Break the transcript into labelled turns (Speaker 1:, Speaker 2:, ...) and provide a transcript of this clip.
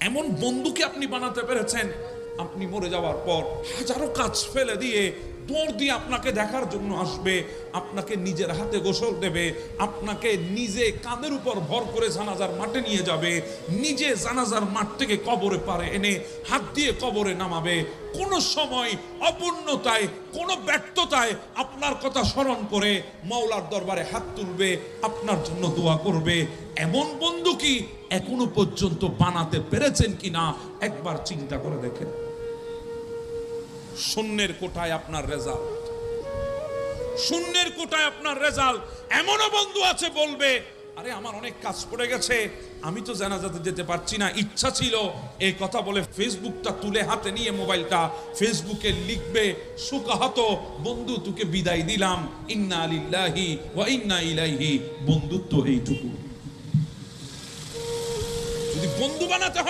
Speaker 1: এমন বন্ধুকে আপনি বানাতে পেরেছেন, আপনি মরে যাওয়ার পর হাজারো কাজ ফেলে দিয়ে দৌড় দিয়ে আপনাকে দেখার জন্য আসবে, আপনাকে নিজের হাতে গোসল দেবে, আপনাকে নিজে কাঁধের উপর ভর করে জানাজার মাঠে নিয়ে যাবে, নিজে জানাজার মাঠ থেকে কবরে পারে এনে হাত দিয়ে কবরে নামাবে। কোনো সময় অপূর্ণতায়, কোনো ব্যর্থতায় আপনার কথা স্মরণ করে মাওলার দরবারে হাত তুলবে, আপনার জন্য দোয়া করবে। এমন বন্ধু কি এখনো পর্যন্ত বানাতে পেরেছেন কিনা একবার চিন্তা করে দেখেন। শূন্যের কোটায় আপনার রেজাল্ট, শূন্যের কোটায় আপনার রেজাল্ট। এমনও বন্ধু আছে বলবে, আরে আমার অনেক কাজ পড়ে গেছে, আমি তো জানাজাতে যেতে পারছি না, ইচ্ছা ছিল। এই কথা বলে ফেসবুকটা তুলে হাতে নিয়ে মোবাইলটা ফেসবুকে লিখবে সুকাহত, বন্ধু তোকে বিদায় দিলাম, ইন্না লিল্লাহি ওয়া ইন্না ইলাইহি। বন্ধুত্ব এইটুকু। যদি বন্ধু বানাতে